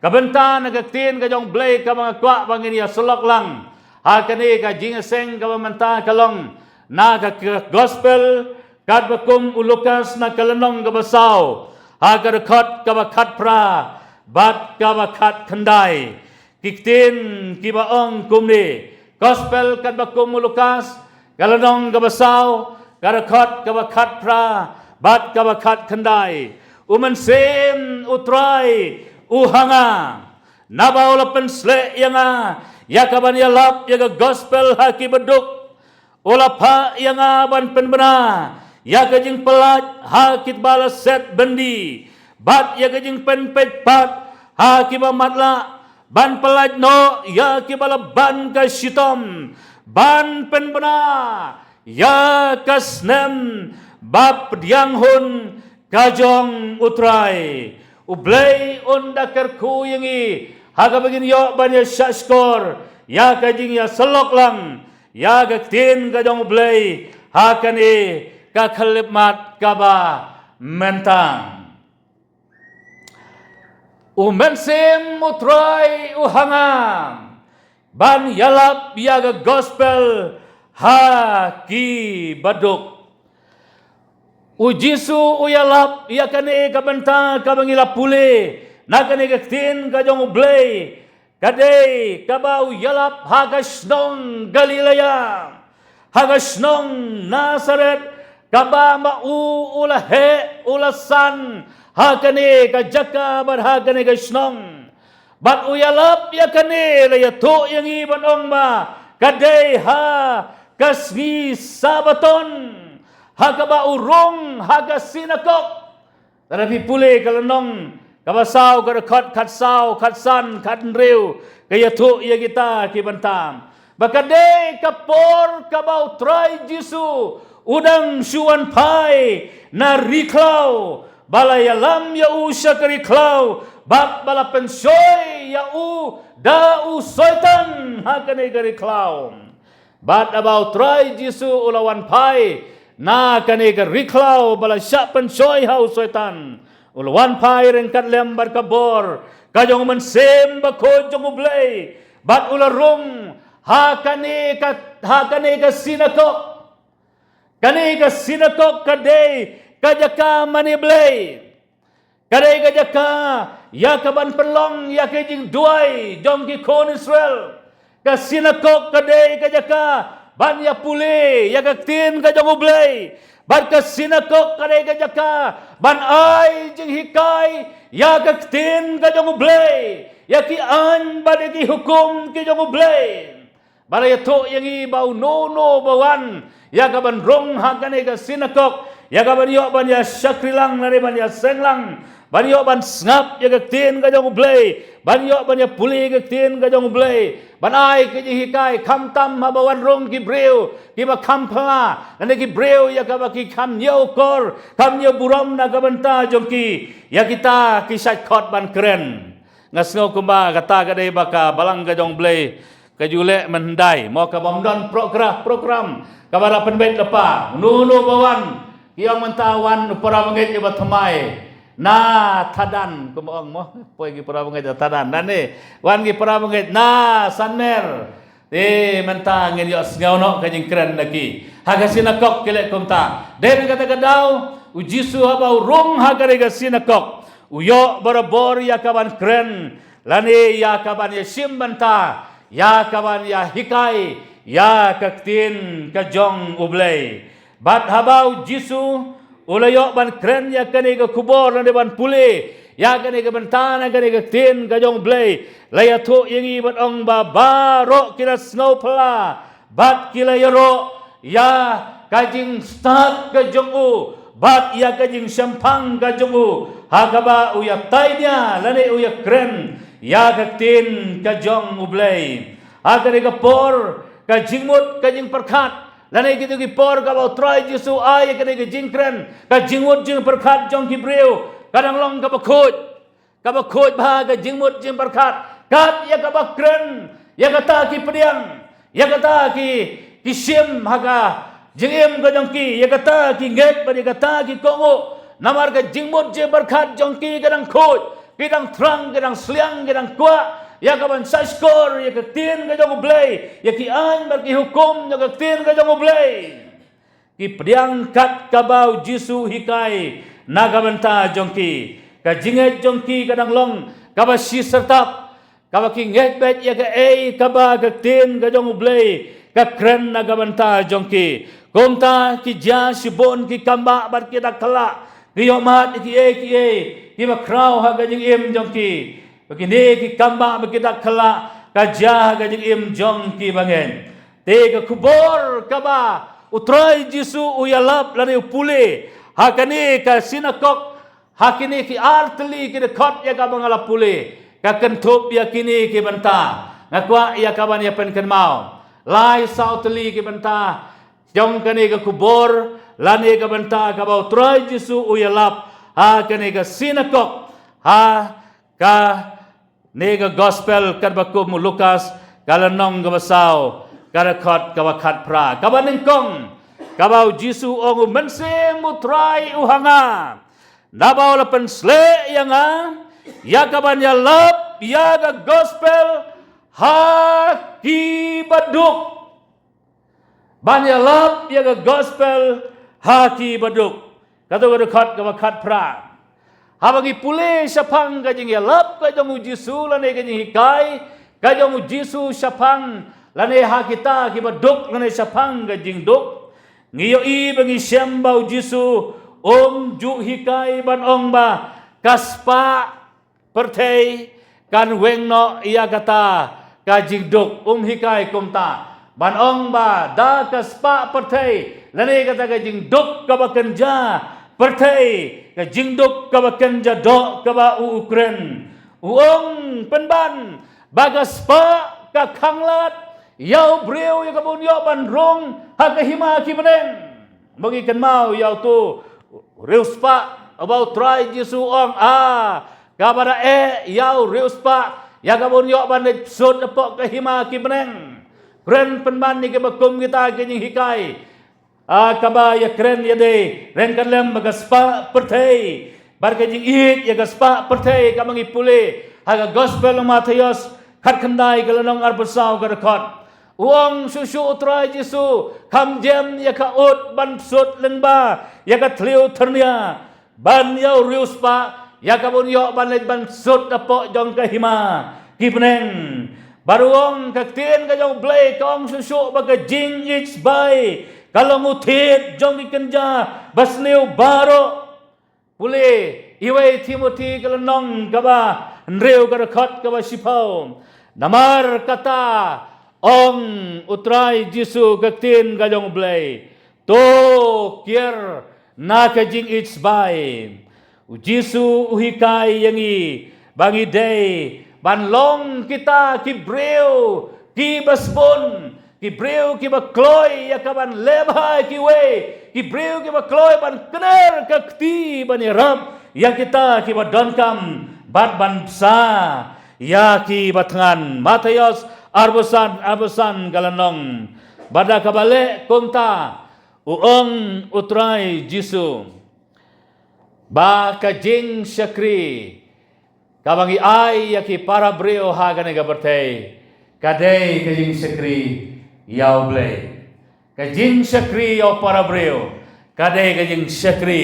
Kabenta nagaktin ka jong blay ka mga kwa bangin ya sulok lang. Hakani ka jingaseng ka mamanta kalong na ka gospel kadbakum ulukas na kalanong kabasaw. Hagarakot ka bakat pra bat ka bakat kanday. Kiktin kibaong kumni. Gospel kadbakum ulukas kalanong kabasaw. Garakot ka bakat pra bat ka bakat kanday. Umansem utray uhanga nabaula pensle yanga yakaban yalap yaga gospel haki beduk ulapa yanga ban penbena yaga jing pelat hakit balas set bendi bat yaga jing penpet pat haki bamatla ban pelat no yaki bala ban ka shitom ban penbena ya kasnem bab diang hun kajong utrai ublay unda kerku yangi haga bagin yo banya shaskor ya kajing ya selok lang ya gaktin kajong ublay hakani kakalipmat kaba mentang umensim utray uhangam ban yalap yaga gospel haki baduk Ujisu uyalap ia kane kabenta kabangila pule nakane gaktin kajong ublay kadai kabau yalap hagasnong Galilea hagasnong Nazaret kaba mau ulahe ulasan hakane kajaka bar hakane gasnong bat uyalap ia kane layato yang iban ongba kadai ha kasgi sabaton Hakaba urong haga sinakok. Tetapi pulih kalenong kabasaw karakot katsaw katsan katnrew kaya tu ia kita kibantam. Bakade kapor kabau try Jisu udang suan pai na riklaw balayalam ya u syakariklaw bat bala pensoy ya u da u soitan hakane gariklaw. Bat about try Jisu ulawan pai na kanega riklaw bala siya pensoy hau soitan ulawan pai rengkat lembar kabor kajong mensem bakod jong ublay bat ularong hakane ka sinakok kanega sinakok kadai kajaka maniblay kadai kajaka yakaban perlong yakejing duai jong ki kon Israel ka sinakok kadai kajaka ban ya pule ya gaktin ka jong ublay ban ka sinakok kadai ka jaka ban ay jing hikay ya gaktin ka jong ublay ya ki an bade ki hukum ki jong ublay bara ya to yang ibau no bawan ya ka ban rong hakane ka sinakok ya ka ban yo ban ya syakrilang nare ban ya senglang ban yo ban ngap ya gaktin ka jong ublay ban yo ban ya pule gaktin ka jong ublay banai ke hikai kam tam habawan rong ki breu ki ba kampala nane ki breu ya ka ba ki kam nyau kor kam nyau buram na ka banta jongki ya kita kisat khot ban keren ngasngau kumba kata ka dei baka balang ka jong blei ka jule mendai mo ka bomdon program ka bara penbet lepa nunu bawan yang mentawan para mengit ba thamai na tadan kumong mo poy gi para mangit tadan nane wan gi para mangit na sanmer mentang ngin yo ngauno kajing keren lagi haga sinakok kele kumta den kata kadaw ujisu habau rong haga rega sinakok uyo barabor ya kaban keren lani ya kaban ya simbanta ya kaban ya hikai ya kaktin kajong ublay bat habau jisu ulayo ban keren ya kane ka kubor na ban pule ya kane ka bentana kane ka tin ka jong blay laya to yangi bat ong babaro kila snow pala bat kila yaro ya kajing start ka jong u bat ya kajing syampang ka jong u hakaba uya tainya lane uya keren ya ka tin ka jong ublay akane ka por ka jingmut kajing perkat lanai kita ki por kalau try Jisu ay kene ki jingkren ka jingmut jing perkat jong ki breu kadang long ka bakot ba ka jingmut jing perkat kat ya ka bakren ya kata ki pediang ya kata ki sim haga jingem ka jong ki ya kata ki nget pa ya kata ki kongo namar ka jingmut jing perkat jong ki kadang kot kidang terang kidang seliang kidang kuat ya kaban sa skor ya ka tin ka jong blay ya ki an bar ki hukum ya ka tin ka jong blay ki priangkat kabau Jisu hikai nagabanta jongki ka jinget jongki kadang long kaba si sertap kaba ki nget bet ya ka kaba ka tin ka jong blay ka kren nagabanta jongki komta ki ja sibon ki kamba bar ki dak kala ki yomat ki ki makrau ha ka jing im jongki begini ki kamba bar ki dak kala ka ja ka jing im jongki bangen te ka kubor kaba utrai Jisu uyalap lari upule hakani ka sinakok hakini ki artli ki dekot ya ka bangala pule ka kentup ya kini ki banta ngakwa ya kaban ya pen ken mau lai sautli ki banta jong kani ka kubor lani ka banta ka bau utrai Jisu uyalap hakani ka sinakok ka nega gospel kan bakum Lukas kalanong ka basaw karakot kawakat pra kabaning kong kabau Jisu ongu mense mutrai uhanga nabaw la pensle yanga ya kaban ya lap ya ga gospel haki baduk ban ya lap ya ga gospel haki baduk kato karakot kawakat pra habangi pule sapang kajing ya lap kajong Jisu lane kajing hikai kajong Jisu sapang lane ha kita kibaduk lane sapang gajing duk ngiyo i bangi siyambau Jisu ju hikai ban ong ba kaspa pertei kan wengno iya kata gajing duk hikai kumta ban ong ba da kaspa pertei lane kata gajing duk kabakenja pertei gajing duk kabakenja dok kaba ukren uong penban bagaspa ka khanglat yau breu ya kabun yo ban rong hakahima ki beneng bagi kan mau yau tu reuspa about try Jisu ong kabara yau reuspa ya kabun yo ban sud apok kahima ki beneng kren penban ni ke bakum kita kenying hikai kaba ya kren ya de ren kan lem bagaspa pertei bar kenying it ya gaspa pertei kamangi pule haga gospel Matius khat khandai galanong arbasau garakot uang susu utrai Jisu kam jem ya ka ut ban sut lengba ya ka tliu ternia ban yau rius pa ya ka bun yo ban le ban sut apo jong ka hima kipneng baruong ka tien ka jong blay ka ong susu ba ka jing ich bay kalong utit jong ikenja basneu baro pule iway Timothy kalanong kaba nreu karakot kaba sipau namar kata ong utrai Jisu kaktin kajong blay to kier na kajing it's by Jisu uhikai yangi bangi day banlong kita kibreu kibasbon kibreu kibakloy yakaban lebhay kiwe kibreu kibakloy ban kener kakti ban irap ya kita kibadonkam bat bansa ya kibatngan Matius arbusan galanong bada kabale kumta uong utrai Jisu ba kajing syakri kabangi ay yaki para breo hagane gabertei kadei kajing syakri yau blay kajing syakri yau para breo kadei kajing syakri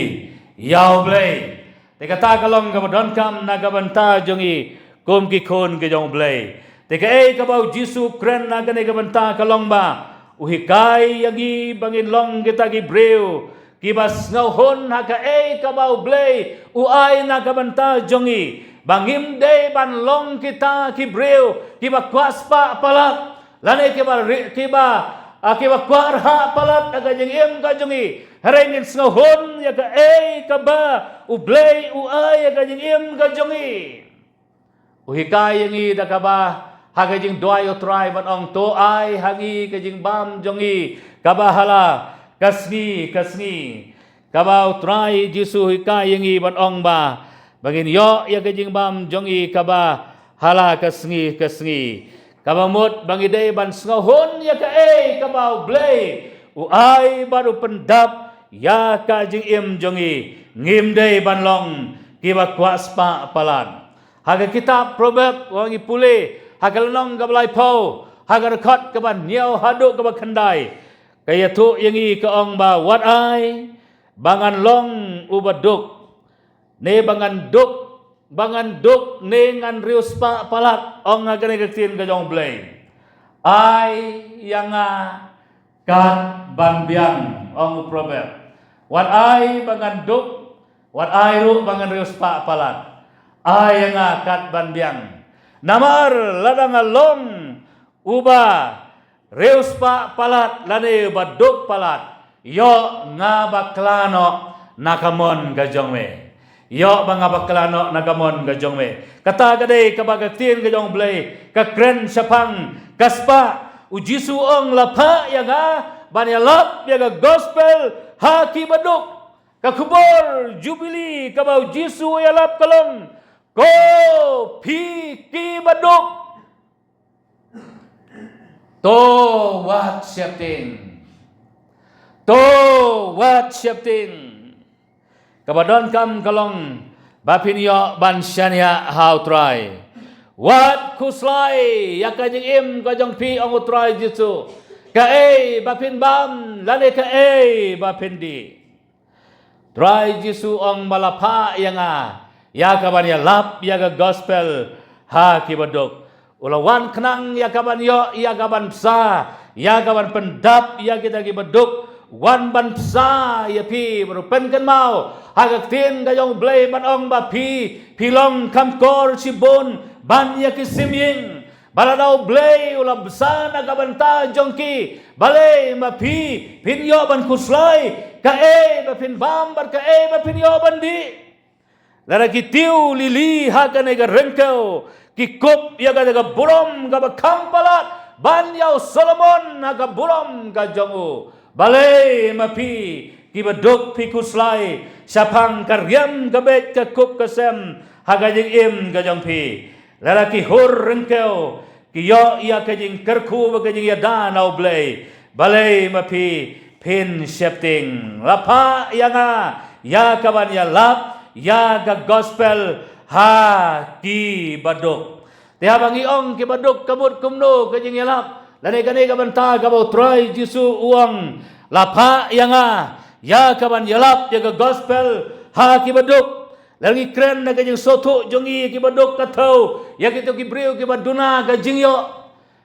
yau blay tekata kalong gabadonkam nagabanta jongi kum ki khon ke jong blay teka kabau Jisu kren na gane kabanta kalongba uhikai yagi bangin long kita gi breu kibas ngauhon haka kabau blay uai na kabanta jongi bangim day ban long kita ki breu kiba kwaspa palat lane kiba kwarha palat aga jeng em ka jongi harengin ngauhon yaka kaba ublay uai aga jeng em ka jongi uhikai yangi dakaba hagajing doay utray ban ong to ay hangi kajing bam jongi kabahala kasngi kaba utray Jisu hikai yangi ban ong ba bagin yo ya kajing bam jongi kaba hala kasngi kaba mut bangi day ban sngohon ya ka kaba blay uay baru pendap ya kajing im jongi ngim day ban long kiba kwaspa palan haga kitab proverb wangi pule haga lenong ka balai pau haga rekod ka ban niau haduk ka kendai kaya tu yangi ka ong ba wat ai bangan long ubaduk ne bangan duk ne ngan rius pa palat ong haga ne ketin ka jong blai ai yang kat ban biang ong proverb wat ai bangan duk wat ai ru bangan rius pa palat ai yang kat ban biang namar ladang long uba reus pa palat lane baduk palat yo ngabaklano nakamon gajong me yo bangabaklano nakamon gajong me kata gade kabagatin gajong blay ka kren sapang kaspa ujisu ong lapa yang banyalap yang gospel haki baduk ka kubor jubili ka bau jisu yalap kalong ko piki baduk to wat syapting kabadon kam kalong bapin yo ban syania how try wat kuslai ya kajing im kajong pi ong try jisu ka bapin bam lane ka bapin di try jisu ong malapa yang ya kaban ya lap ya ga gospel ha kibaduk ulawan kenang ya kaban yo ya kaban psa ya kaban pendap ya kita kibaduk wan ban psa ya pi berupen kan mau hagak tin gayong blay ban ong ba pi pilong kamkor sibon ban ya kisimying baladau blay ulam psa na kaban ta jongki balay ma pi pinyo ban kuslay ka ba pin bam bar ka ba pinyo ban di laraki tiu lili haga nega rengkau kikup ya ga burom ga bakampalat ban yau Solomon haga burom ga jongu balai mapi kibaduk pikuslai sapang karyam gabet kakup kasem haga jing im ga jongpi laraki hur rengkau kiyo ya ka jing kerku ga jing ya danau blai balai mapi pin shifting lapa ya kaban ya lap ya ga gospel ha ki baduk tiha bangi ong ki baduk kabut kumno kajing yalap lane kane ka banta ka bau try jisu uang lapa yang ya kaban yalap ya ga gospel ha ki baduk lagi kren na kajing sotu jongi ki baduk katau ya kitu ki breu ki baduna kajing yo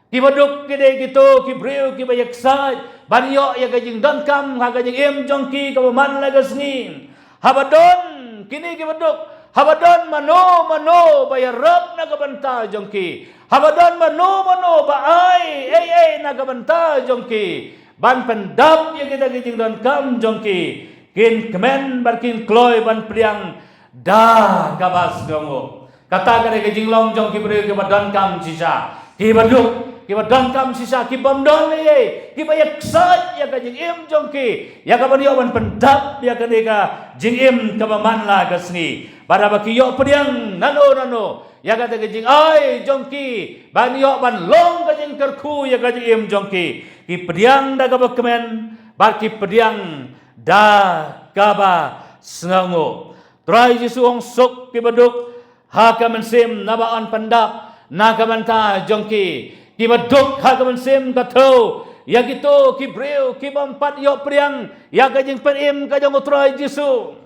ki baduk kide kitu ki breu ki bayaksaj banyo ya kajing dankam ha kajing im jongki ka man lagasni habadon kini kibaduk habadon mano bayarap na kabanta jongki habadon mano ba ay na kabanta jongki ban pendap yang kita kijing don kam jongki kin kemen barkin kloy ban priang da kabas gongo kata kare kijing long jongki beri kibadon kam sisa kibaduk kibadon kam sisa kibamdon ye kibayak sat ya kajing im jongki ya kabaniyo ban pendap ya kanika jing im kabaman la kasni pada bakiyo pediang nano ya kata kajing ai jongki baniyo ban long kajing kerku ya kajing im jongki ki pediang da kabak kemen bar ki pediang da kaba sengango trai jisu ong sok kibaduk ha kamen nabaan pendap na kabanta jongki kibaduk ha kamen katau ya gitu kibreu kibampat yo priang ya kajing penim kajang utrai jisu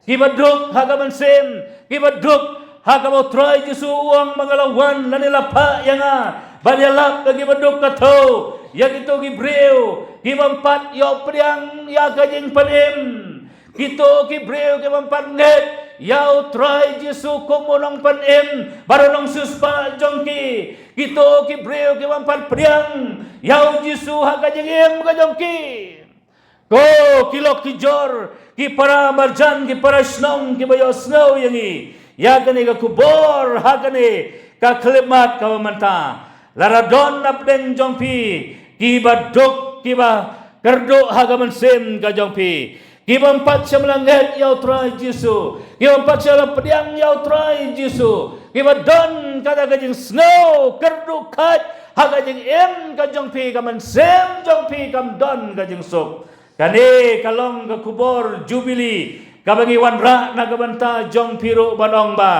kibaduk ha kamen kibaduk ha kamu utrai jisu uang mangalawan lanila pa yang banyalap kagi baduk katau ya gitu kibreu kibampat yo priang ya kajing penim gitu kibreu kibampat nget yau try jisu kumunong panim baronong suspa jongki gitu kibreu kibampat priang yau jisu hakajingim kajongki ko kilok kijor ki para marjan ki para snong ki bayo snow yangi ya kani ka kubor hakani ka klimat ka manta laradon napden jongpi ki baduk ki ba kerdo hagaman sem ka jongpi kibampat siya melangit yau try jisu kibampat siya pediang yau try jisu kibadon kada kajing snow kerdu kat hakajing im kajong pi kaman sem jong pi kam don kajing sok kani kalong ka kubor jubili kabangi wanra na kabanta jong piro banong ba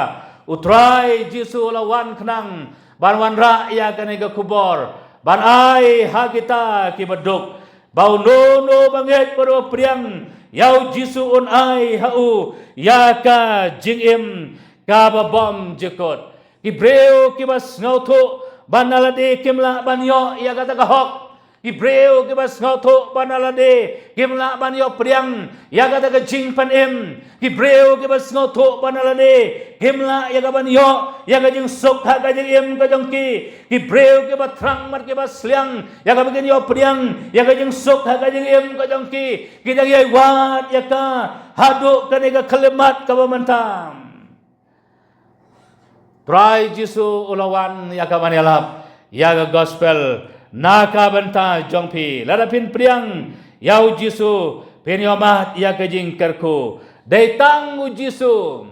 utrai Jisu lawan kenang ban wan ra ya kane ga kubor ban ai ha kita ki beduk bau no banget paro priang yau Jisu un ai hau ya ka jingim ka babom jekot ki breu ki bas ngautu ban alade kimla ban yo ya kata kahok Ibreu ke bas ngautu banalade kimla ban yo priang ya kata ke jing pan em Ibreu ke bas ngautu banalade kimla ya ban yo ya ka jing sok ha ka jing em ka jong ki Ibreu ke bat trang mat ke bas liang ya ka begin yo priang ya ka jing sok ha ka jing em ka jong ki kita ye wat ya ka hadu ka ne ka kalimat ka bamantam try Jisu ulawan ya ka manilap ya ka gospel naka banta jongpi ladapin priang yau Jisu penyomat ya kejing kerku datang Jisu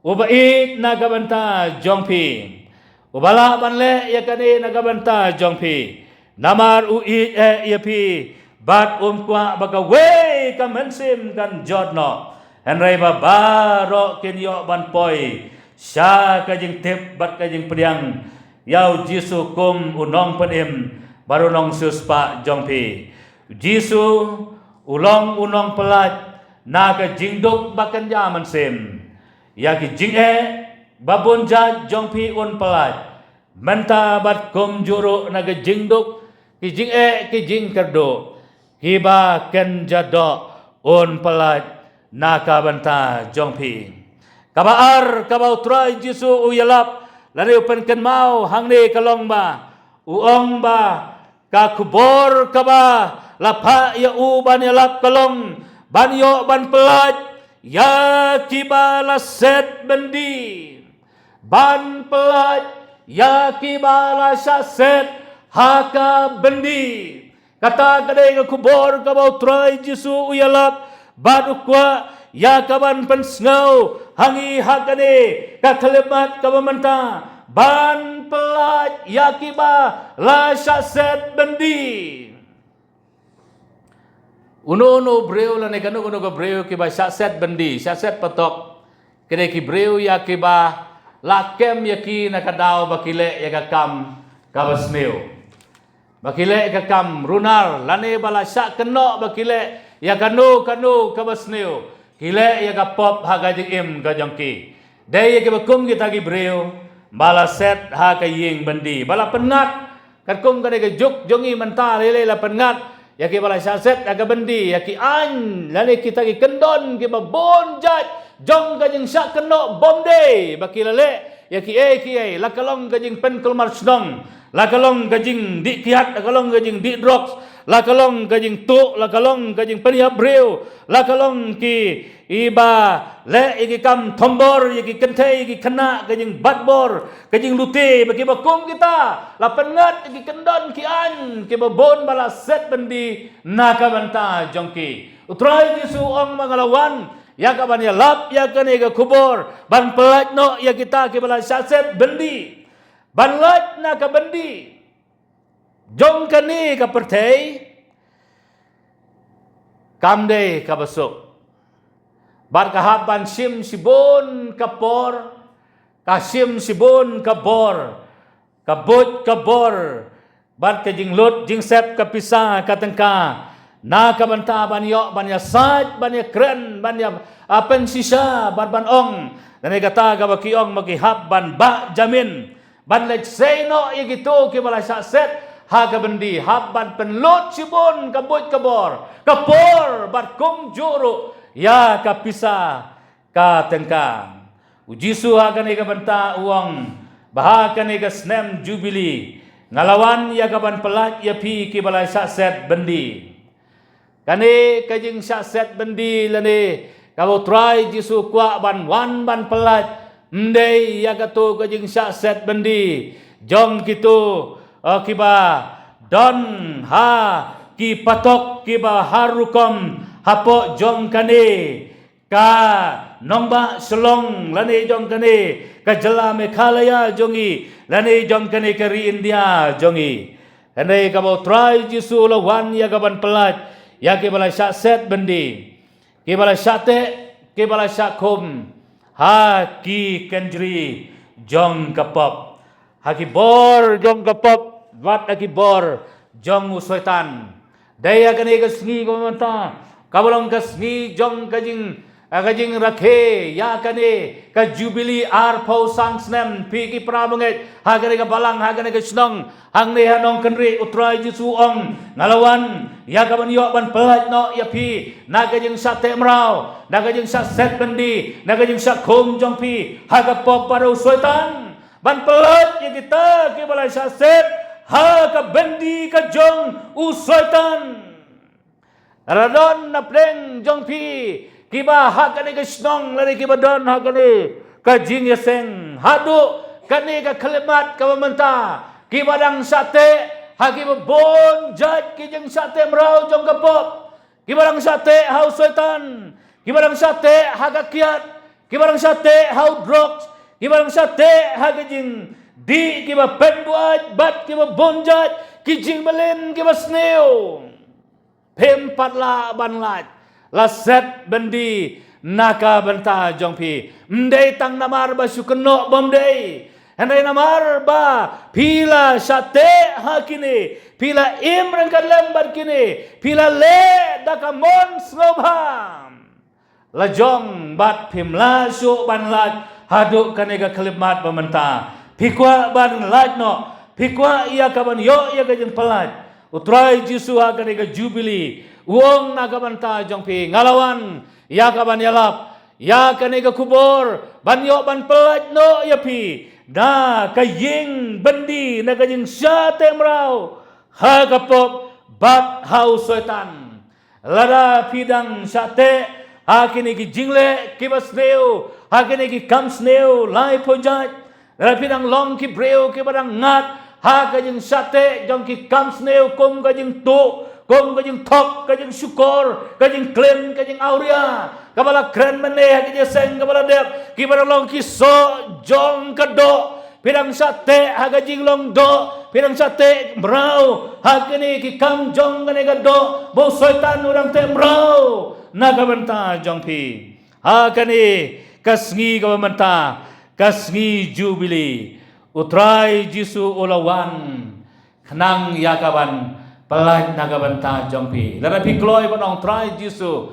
ubait naga banta jongpi ubala banle ya kane naga banta jongpi namar uit ya pi bat kwa baka we kamensim kan jodno henrai babaro kenyo ban poi sya kejing tip bat kejing priang yau Jisu kum unong penim baru nong suspa jongpi Jisu ulong unong pelat na ka jingduk bakan jaman sim ya ki jing babun jat jongpi un pelat menta bat kum juru na ka jingduk ki jing kerdo ki ba ken jado un pelat na ka banta jongpi kabaar kabau trai Jisu uyalap lalu pen ken mau hang ni kalong ba uong ba ka kubor ka ba lapa ya u ban ya lap kalong ban yo ban pelat ya kibala set bendi ban pelat ya kibala set haka bendi kata kadai ka kubor ka ba try Jisu uyalap ban ukwa ya kaban pensngau hangi hakane ka kalimat ka mamanta ban pelat yakiba la syaset bendi uno breu la nekano uno ko breu kiba syaset bendi syaset patok kene ki breu yakiba la kem yaki nakadaw bakile yakam kabasneu bakile yakam runar lane bala syak keno bakile yakanu kabasneu kile yakapop hagajing im gajangki dai yakibakum kita ki breu bala set ha ka ying bendi bala pengat kan kum ka ne juk jongi menta lele la pengat ya ki bala set aga bendi ya ki an lale kita ki kendon ki babon jat jong ka jing sak keno bomde bakilale ya ki la kalong ka jing pen kelmar snong la kalong ka jing di kiat la kalong ka jing di drops la kalong ka jing tu la kalong ka jing peniap breu la kalong ki iba le iki kam thombor iki kentei iki kena kajing batbor kajing lute bagi bakum kita la pengat iki kendon ki an ki babon bala set bendi naka banta jongki utrai Jisu ong mangalawan ya ka ban ya lap ya ka ne ga kubor ban pelat no ya kita ki bala set bendi ban lat na ka bendi jong kani ka pertei kamde ka basuk bat kahaban sim sibon kapor kasim sibon kabor kabut kabor bat ke jing lut jing sep kapisa katengka na kabanta banyo banya sat banya kren banya apen sisa ban ong dan kata ka bakiong magihap ban ba jamin ban let seno igito ki bala set ha ka bendi haban penlut sibon kabut kabor kapor bat kum juru ya kapisa ka tengkang Jisu akan ika banta uang bahakan ika snem jubili ngalawan ya kaban pelat ya pi ki balai set bendi kane kajing set bendi lane kalau try Jisu kwa ban wan ban pelat mdei ya katu kajing set bendi jong kitu kiba don ha ki patok kiba harukom hapo jong kane ka nongba selong lane jong kane ka jela Meghalaya jongi lane jong kane kari India jongi ane ka bo try Jisu lawan ya kaban pelat ya ke bala set bendi ke bala sate ke bala sakum ha ki kendri jong kapop. Hakibor jong kapop, wat hakibor jong usoitan. Daya kani kasngi komanta, kabalong kasngi jong kajing rakhe ya kani ka jubili ar pau sang snem pi ki prabanget hagane ka balang hagane ka snong hang ne hanong kenri utrai jisu ong ngalawan ya ka ban yo ban pelat no ya pi naga jing sa te mrau naga jing sa set bendi naga jing sa khom jong pi haga pop paru soitan ban pelat ya kita ki balai sa set ha ka bendi ka jong u soitan radon na pleng jong pi kiba hakane ka snong lari kiba don hakane ka jing yaseng hadu kani ka kalimat ka mamanta kiba dang sate hakiba bon jat ki jeng sate mrau jong kapop kiba dang sate hau setan kiba dang sate haga kiat kiba dang sate hau drugs kiba dang sate haga jing di kiba penduat bat kiba bon jat ki jing belen kiba sneo pem patla banlat laset bendi naka benta jong pi mdei tang namar ba sukeno bomdei handai namar ba pila sate hakini pila imran kalembar kini pila le dakamon slobham lajong bat pimla su banlat haduk kanega kalimat pementa pikwa ban lat no pikwa ia kaban yo ia gajeng pelat utrai jisu kanega jubili uang nagabanta jong pi ngalawan ya kaban yalap ya kanega kubor banyo ban pelat no ya pi da kaying bendi nagajing syate mrau ha kapop bat hau setan lada pidang syate ha kini ki jingle kibas neu ha kini ki kams neu lai pojat lada pidang long ki breu ki badang ngat ha kajing syate jong ki kams neu kum kajing tu kum kajing tok kajing syukur kajing klaim kajing auria kabala kren mene kajing seng kabala dep kibara long ki so jong kado pirang sate hagajing long do pirang sate mrau hagani ki kam jong kane kado bo soitan urang te mrau nagabanta jong pi hagani kasngi kabanta kasngi jubili utrai jisu ulawan khnang yakaban pelat nagabanta jongpi larapi kloi panong trai jisu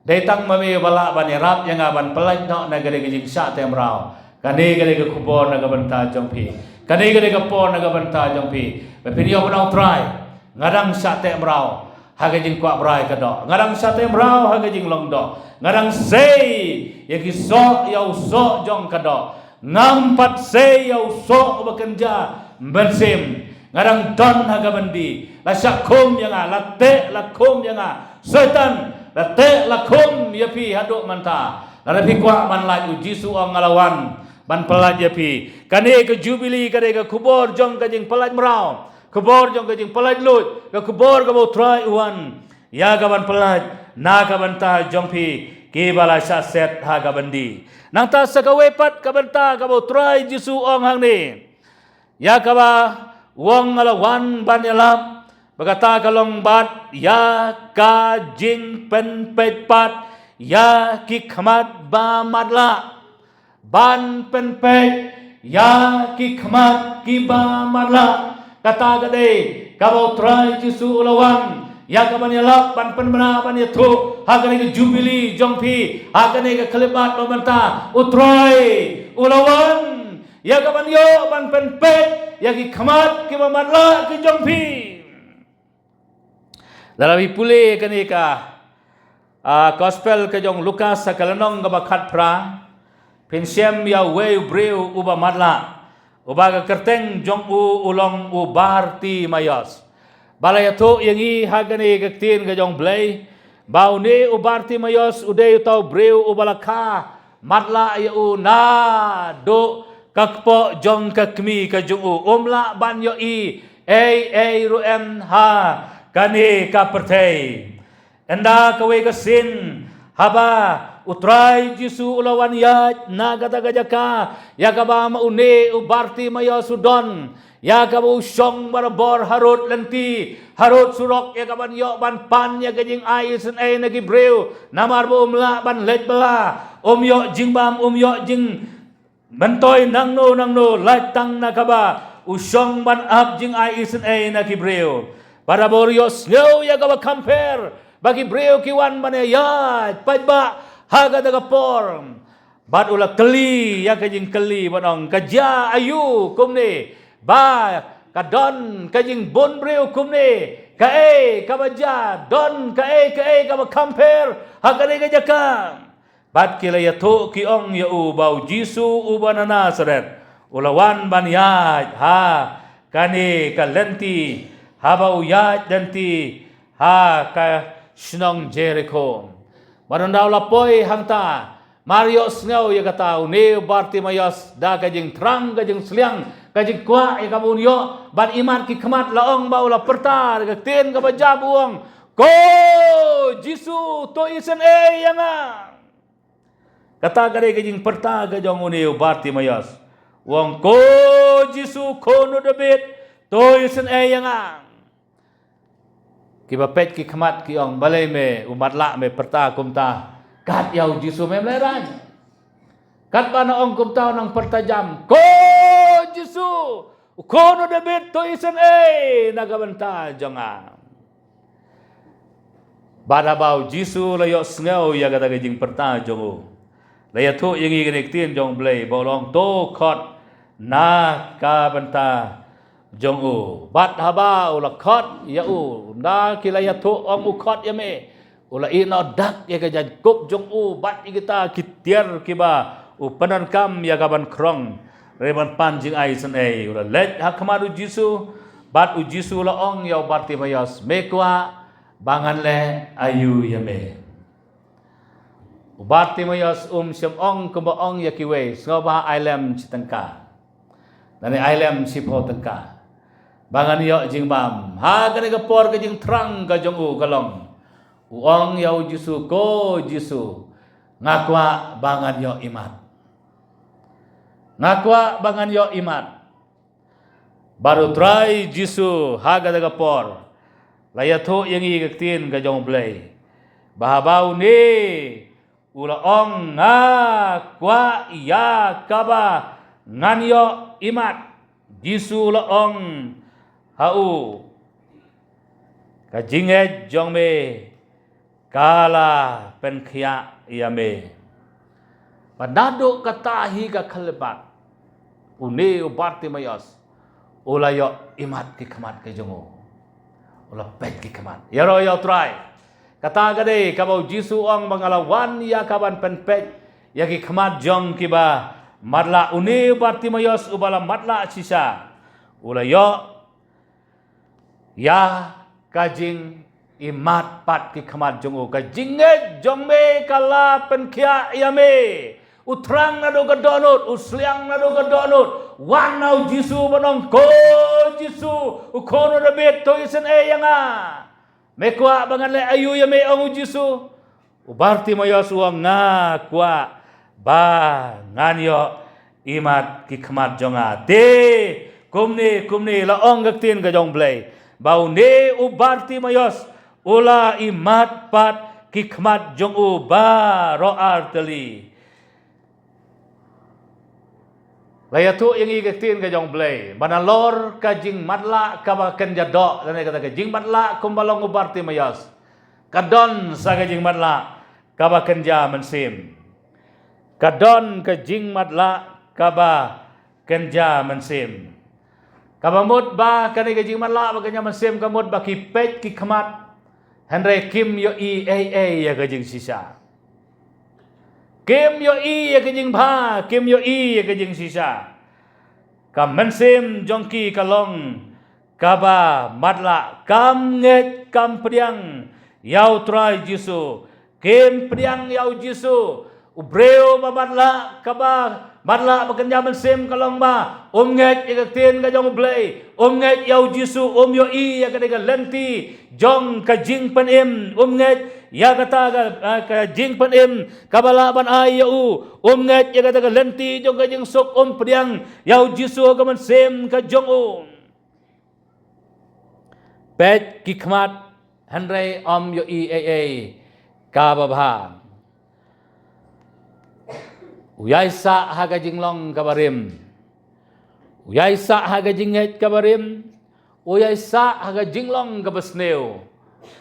datang mami bala banirap yang aban pelat no nagare gijing sa temrau kane gare ke kubor nagabanta jongpi kane gare ke por nagabanta jongpi bepinyo panong trai ngadang sa temrau hagajing kwa brai kado ngadang sa temrau hagajing longdo ngadang sei yaki so yau so jong kado ngampat sei yau so bekerja bersim ngarang don hagabandi la syakum yang latte lakum yang setan latte lakum yapi haduk manta la pi kwa man la uji su ngalawan ban pelaj yapi kane ke jubili kane ke kubor jong ka jing pelaj mrau kubor jong ka jing pelaj lut ke kubor ka bo trai uan ya ka ban pelaj na ka banta jong pi ki bala set hagabandi nang ta sakawepat ka banta ka bo trai jisu ong hang ni ya ka ba wong ngalawan banyalam berkata kalong bat ya ka jing pen pet pat ya ki khamat ba madla ban pen pet ya ki khamat ki ba madla kata gade kabo trai jisu ulawan ya ka banyalap ban pen bana ban yathu hagane ke jubili jongpi hagane ke kalimat pemanta utrai ulawan ya ka banyo ban pen pet yaki khamat ki mamadla ki jongpi lalawi pule kani ka gospel ke jong Lukas sakalanong ka bakhat pra pinsem ya weu breu uba madla uba ka kerteng jong ulong ubarti mayos balayato yangi hagani kaktin ka jong blay baune ubarti mayos uday tau breu ubalaka madla ya na do kakpo jong kakmi ka jong umla ban yo i ruem ha kani ka pertei enda kawe kasin haba utrai jisu ulawan ya na gata gajaka ya kaba maune ubarti mayo sudon ya kaba usong barabor harut lenti harut surok ya kaban yo ban pan ya gajing ai sen ai nagi breu namar bo umla ban let bala yo jingbam yo jing Mentoy nang no latang na kaba usyong ban up jing ai isen ay na kibreo. Para borios no ya kaba compare bagi breo kiwan manayat padba haga daga form. Bat ula keli ya kajing keli banong kaja ayu kumne ba kadon kajing bon breo kumne kae kabaja don kae kaba compare haga daga jakam. Bat kila ya to ki ong ya u bau Jisu u banana seret ulawan ban yaj ha kani kalenti ha bau yaj danti ha ka shnong Jericho manandaw lapoi hangta Mario sngaw ya katau ne Bartimayos da kajing trang kajing sliang kajing kwa ya kamunyo ban iman ki khamat laong bau la perta ka ten ka bajabuang ko Jisu to isen e yanga kata kare kajing perta ka jong uneu Bartimayos wong ko Jisu kono David to isen e yanga kiba pet ki khamat ki ong balai me umat la me perta kumta kat yau Jisu me meleran kat bana ong kumta nang pertajam ko Jisu kono David to isen e nagabanta jonga bada bau Jisu layo sngaw ya kata kajing perta jongu laya tu yang igrik tin jong blay bolong to khot na ka banta jong u bat haba ula khot ya u na kilaya tu om u khot ya me ula ino dak ya ka kup jong u bat kita kitiar kiba u panan kam ya kaban krong reban panjing ai san ai ula let hakamaru Jisu bat u Jisu la ong ya Bartimayos mekwa bangan le ayu ya me Bartimayos syam ong kumba ong yakiwe ngoba ailem chitangka nani ailem sipo tangka bangan yo jing bam ha kani ka por ka jing trang ka jong u kalong uong yau Jisu ko Jisu ngakwa bangan yo imat ngakwa bangan yo imat baru try Jisu ha ka daga por layatho yang igaktin ka jong blay bahabau ni ula ong nga kwa ya kaba nganyo imat Jisu la ong hau kajinget jong me kala pen khia ya me padado katahi ka khalebat une Bartimayos ula yo imat ki khamat ke jongo ula pet ki khamat ya ro yo try kata gade kabau Jisu ong mangalawan ya kaban penpet ya ki khamat jong kiba marla une Bartimayos ubala matla sisa ula yo ya kajing imat pat ki khamat jong u kajing jong me kala penkhia ya me utrang na do gadonut usliang na do gadonut wan nau Jisu banong ko Jisu ukono David to isen e yanga mekwa bangan le ayu ya me ong Jisu Bartimayos uang nga kwa ba nganyo imat ki khamat jonga te kumni la ong gaktin ka jong blay bau ne Bartimayos ula imat pat ki khamat jong u ba ro arteli layatu yang igaktin ka jong blay manalor ka jing matla ka ba ken jadok dan kata ka jing matla kumbalong Bartimayos kadon sa ka jing matla ka ba ken ja mensim kadon ka jing matla ka ba ken ja mensim ka ba mut ba kani ka jing matla ba ken ja mensim ka mut ba ki pet ki khamat henre kim yo i ya ka jing sisa Kim yo i ya kajing bha, kim yo i ya kajing sisa. Kam mensim jongki kalong, kaba matla, kam nget kam priang, yau try Jisu, kim priang yau Jisu, ubreo ba matla, kaba matla bakanya mensim kalong ba, nget ya katin kajong blay, nget yau Jisu, yo i ya kadiga lenti, jong kajing panim, nget ya kata ka jing panim kabalaban ayu nget ya kata ka lenti jong ka jing sok priang yau Jisu ka man sem ka jong pet ki khmat hanrei yo i ka babha uyai sa haga jinglong kabarim, uyai sa haga jinget kabarim, uyai sa haga jinglong kabasneu,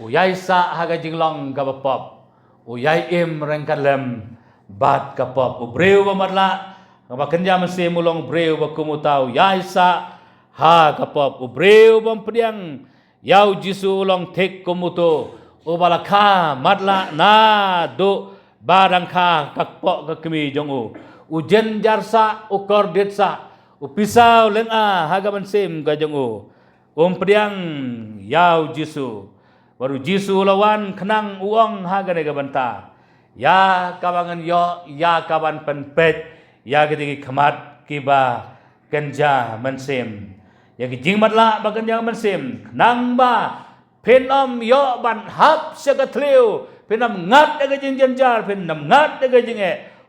uyai sa haga jinglong kabapop, uyai im rengkalem bat kapop, ubreu bamadla, kabakanya masih mulong breu bakumutau, uyai sa ha kapop, ubreu bampediang, yau jisu ulong tek kumuto, ubalaka madla na do barang ka kakpok kakemi jongu ujen jarsa ukor detsa upisau lenga hagaban sim ka jongu pediang yau jisu baru jisu lawan kenang uang hagane gabanta ya kabangan yo ya kaban penpet ya gedigi kemat kiba kenja mensim ya gijing matla bagenja mensim kenang ba penom yo ban hap segatliu penam ngat daga jing janjar penam ngat daga jing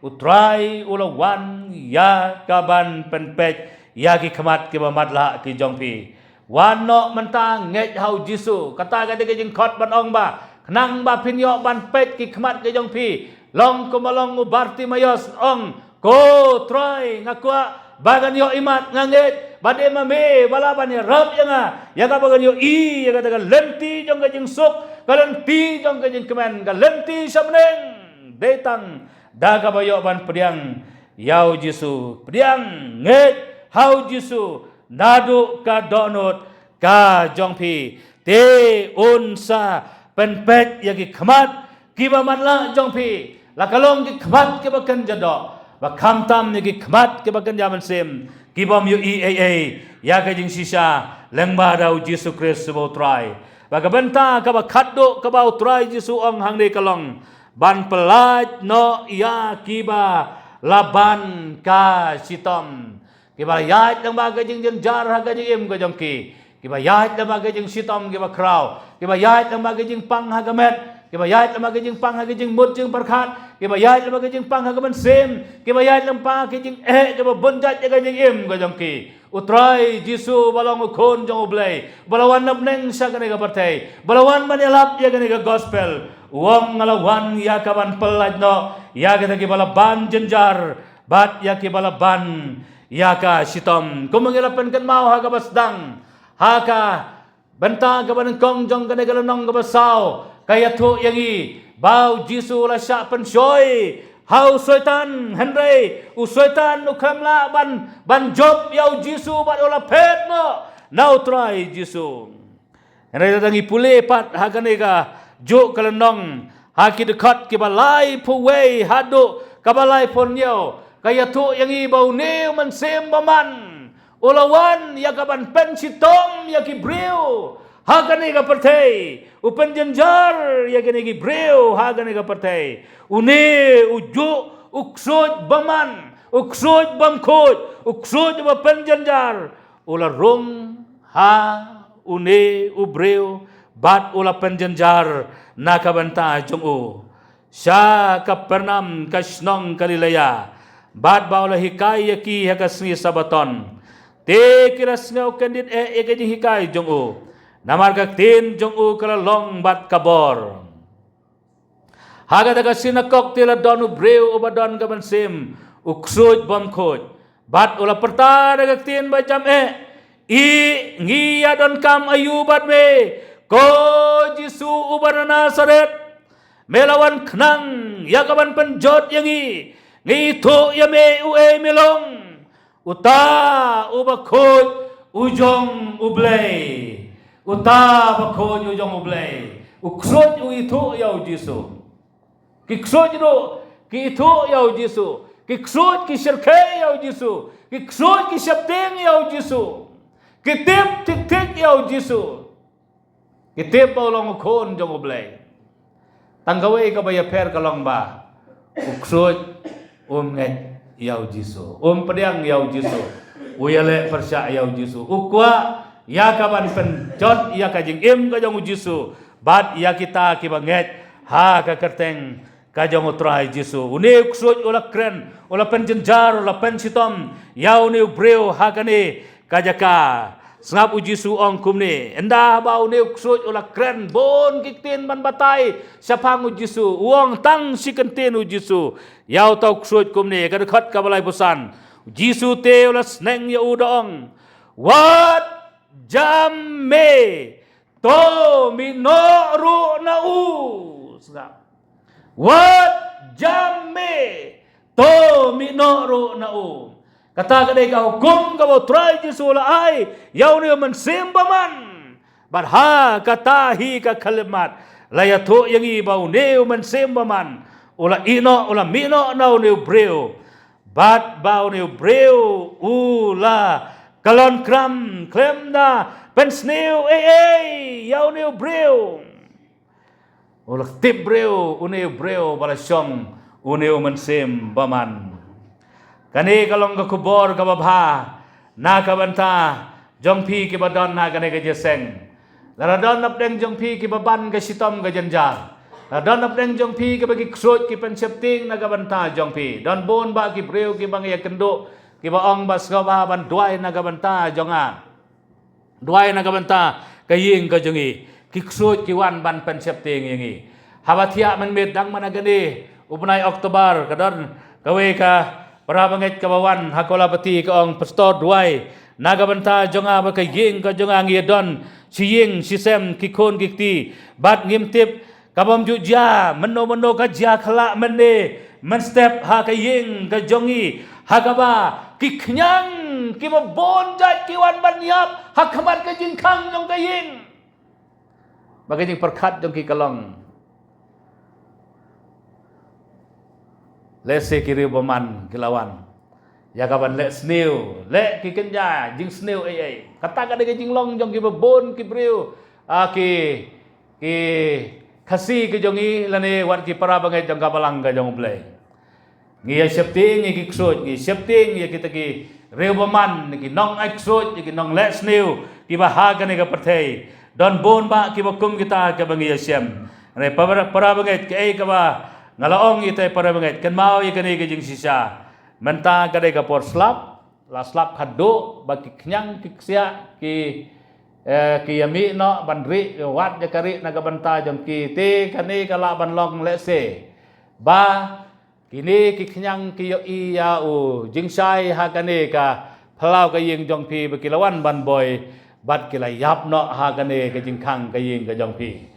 utrai ulawan ya kaban penpet ya ki khamat ki bamadla ki jongpi wano mentang nget hau jisu kata ga daga jing khot ban ong ba knang ba pin yo ban pet ki khamat ki jongpi long kumalong ubarti mayos ong ko trai ngakwa bagan yo imat nganget bade mame balaban ya rab yanga ya ka bagan yo ya ka daga lenti jong ga jing suk kalenti jong ka jing kemen kalenti samneng detang daga bayo ban pediang yau jisu pediang nget hau jisu nadu ka donut ka jongpi te unsa penpet yagi khamat kiba manla jongpi la kalong ki khamat ke bakan jado ba khamtam ni ki khamat ke bakan jaman sem kibam yu EAA ya ka jing sisa lengba dau jisu Kristus bo try bagabenta ka ba khatdo ka ba try jisu ong hang de kalong ban pelaj no ya kiba laban ka sitom kiba yat dang ba ka jing jar ha ka jing em ka jongki kiba yat dang ba ka jing sitom kiba kraw kiba yat dang ba ka jing pang ha gamet kiba yat dang ba ka jing pang ha ka jing mut jing parkhat kiba yat dang ba ka jing pang ha ka ban sem kiba yat dang pa ka jing kiba bunjat ka jing em ka jongki utrai jisu balong ukon jong ublay balawan nabneng sa kanega partay balawan manilap ya kanega gospel uang ngalawan ya kaban pelaj no ya kita balaban jenjar bat ya balaban ya ka sitom kumangilapan kan mau ha kabasdang ha ka benta kaban kong jong kanega lanong kabasaw kaya tu yangi bau jisu la sya penshoy hau soitan henry u soitan u kamla ban job yau jisu bat ola pet no now try jisu henry datangi pule pat haganega jo kalenong haki dekat ke balai puwei hadu kabalai ponyo kaya tu yang i bau neu mansem baman ulawan ya kaban pensitong ya ki breu hagane ga pertai upen jenjar ya gane gi breu hagane ga pertai une uju uksoj baman uksoj bamkoj uksoj ba penjenjar ula rum ha une ubreu bat ula penjenjar nakabanta jungu sya kapernam kasnong kalilaya bat ba ula hikai yaki hakasni sabaton te kirasngau kendit ekaji hikai jungu namar kaktin jungu kalalong bat kabor haga daga sinakok tila donu breu ubadon kabansim uksoj bamkoj bat ula perta daga kaktin bajam i ngiya don kam ayubat me ko jisu ubarana saret melawan kenang yakaban penjot yangi ngito yame ue melong uta ubakoj ujong ublay uta bakoj ujong ublay uksoj uito yau jisu kiksoj do kito yau jisu kiksoj kisirke yau jisu kiksoj kisapteng yau jisu kitip tik yau jisu kitip paulong kon jong ublay tanggawai kabaya per kalong ba uksoj nget yau jisu pediang yau jisu uyale persya yau jisu ukwa ya kaban penjot ya kajing im kajong jisu bat ya kita kibanget ha ka kerteng kajong utrai jisu une uksoj ula kren ula penjenjar ula pensitom yau ne breu ha kane kajaka Sengap uji suong kum ni. Endah bau ni uksut ulah keren. Bon kitin ban batai. Siapang uji su. Uang tang si kentin uji su. Yau tau uksut kum ni. Kadekat kabalai pusan. Uji su te ulah seneng ya udong. Wat jam me. To mino ru na u. Sengap. Wat jam me. To mino ru na u. Kata kadai ka hukum ka bau try Jesu la ai yau ni man sembaman barha kata hi ka kalimat laya to yang i bau neu man sembaman ula ino ula mino nau neu breu bat bau neu breu ula kalon kram klem na pen sneu yau neu breu ula tip breu uneu breu bala syong uneu man sembaman. Kani kalong ka kubor ka babha na kabanta jongpi ki badon na kani ka jeseng laradon napdeng jongpi ki baban ka sitom ka janjar laradon napdeng jongpi ki bagi ksut ki pensepting na kabanta jongpi don bon ba ki breu ki bang ya kendo ki baong bas ka ba ban duai na kabanta jonga duai na kabanta ka ying ka jongi ki ksut ki wan ban pensepting yangi habatia man medang managani upnai Oktober kadon kawe ka para banget kabawan hakola pati kaong pastor duai naga banta jonga ba kay ying ka jonga ngidon si ying si sem kikon kikti bat ngimtip kabam juja meno ka ja khala menne men step ha kay ying ka jongi hagaba kiknyang kimabon jat kiwan banyap hakamat ka jingkang jong kay ying bagay jing perkat jong kikalong lese kiri baman kilawan ya kaban le sneu le ki kenja jing sneu kata ka de jing long jong ki babon ki breu ki khasi ki jongi lane wat ki para bangai jong kabalang ka jong blai ngi septing ngi ksot ngi septing ya kita ki reu baman ki nong aksot ki nong le sneu ki bahaga ne ka perthei don bon ba ki bakum kita ka bangi yasem ne para bangai ki ka ba ngalaong ite para banget kan mau ya kani kajing sisa menta kadai ka por slap la slap khado bagi knyang kiksia ki yami no bandri wat ya kari naga banta jong ki te kani kala ban long lese ba kini ki knyang ki yo i ya u jing sai ha kani ka phalau ka ying jong pi bakilawan ban boy bat kila yap no ha kani ka jing khang ka ying ka jong pi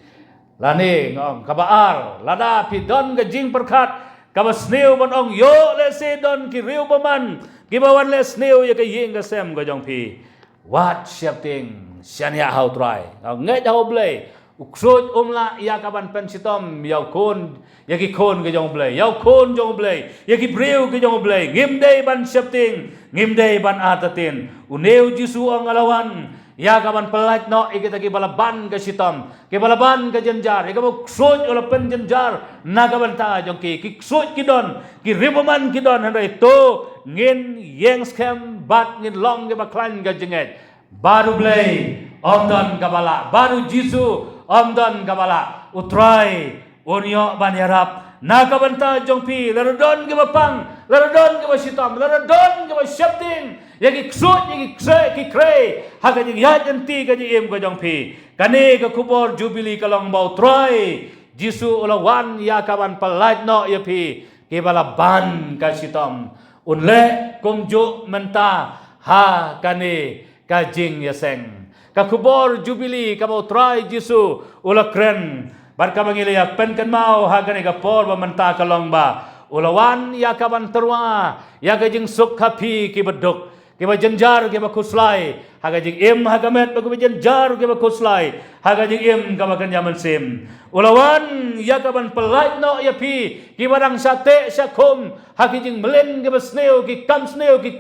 lani ngom kabaar lada pidon ke jing perkat kaba sneu ban ong yo le se don ki riu baman ki bawan le sneu ya ke ying ka sem ka jong pi wat siap ting siania how try ngai how blay uksut umla ya kaban pensitom yau kon ya ki kon ke jong blay yau kon jong blay ya ki breu ke jong blay ngim dei ban siap ting ngim dei ban atatin uneu jisu ang alawan ya kaban pelaj no ikita ki balaban ke sitom ki balaban ke jenjar ya kabuk sut ola pen jenjar na kaban ta jong ki sut ki don ki ribaman ki don handai to ngin yeng scam bat ngin long ke baklan ke jenget baru blay omdon kabala baru jisu omdon kabala utrai onyo ban yarap na kaban ta jong pi laradon ke bapang laradon ke sitom laradon ke syapting yagi ksut yagi ki kre haga jing yat enti ka jing im ka jong pi kane ka kubor jubili kalong bau try jisu ulawan ya kaban palaj no ya pi ke balaban ka sitom unle kumju menta ha kane ka jing yaseng ka kubor jubili ka bau try jisu ula kren bar ka bangile ya pen kan mau ha kane ka por ba menta kalong ba ulawan ya kaban terwa ya ka jing suk kapi ki beduk kiba jenjar kiba kuslai haga jing im haga met bagu jenjar kiba kuslai haga jing im kaba kan jaman sim ulawan ya kaban pelaj no ya pi kiba dang sate syakum hagi jing melen kiba sneu ki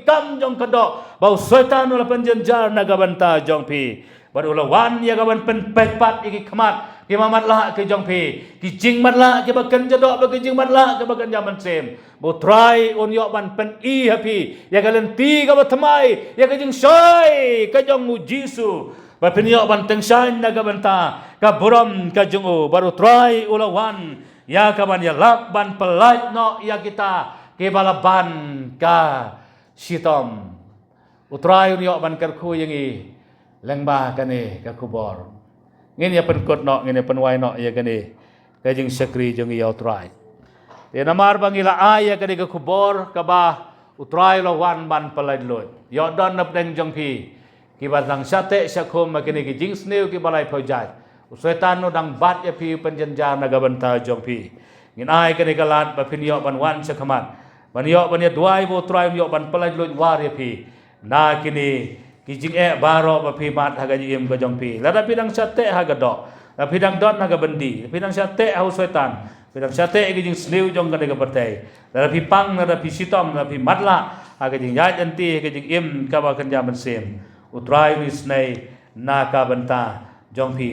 kam jong kadok bau setan ula penjenjar naga banta jong pi bar ulawan ya kaban pen pepat iki khamat ki mamat la ke jong pi ki jing mat la ki bakan jadok bagi jing mat la ke bakan jaman sim bo try on yo ban pen i happy ya kalen ti ka batamai ya ka jing sai ka jong mu jisu ba pen yo ban teng sai na ka banta ka borom ka jong o baru try ulawan ya ka ban ya lap ban pelaj no ya kita ke balaban ka sitom utrai on yo ban kar khu yang i lengba kani ka kubor ngin ya pen kot no ngin ya pen wai no ya kani ka jing sakri jong ya utrai ya namar bangila aya kani ka kubor ka ba utrai lo wan ban palai lot yo don nap deng jong pi ki ba sang sate sakhom ma kani ki jing sneu ki balai phojai setan no dang bat ya pi penjenja naga banta jong pi ngin ai kani ka lat ba pin yo ban wan sakhamat ban yo ban ya duai bo utrai yo ban palai lot war ya pi na kini kijing baro ba pi mat haga jim ko jong pi la da pidang sate haga do la pidang dot haga bendi pidang sate au setan pidang sate kijing sneu jong ka de partai la pi pang la pi sitom la pi matla haga jing ya janti kijing im ka ba kan jam sem utrai ni snai na ka banta jong pi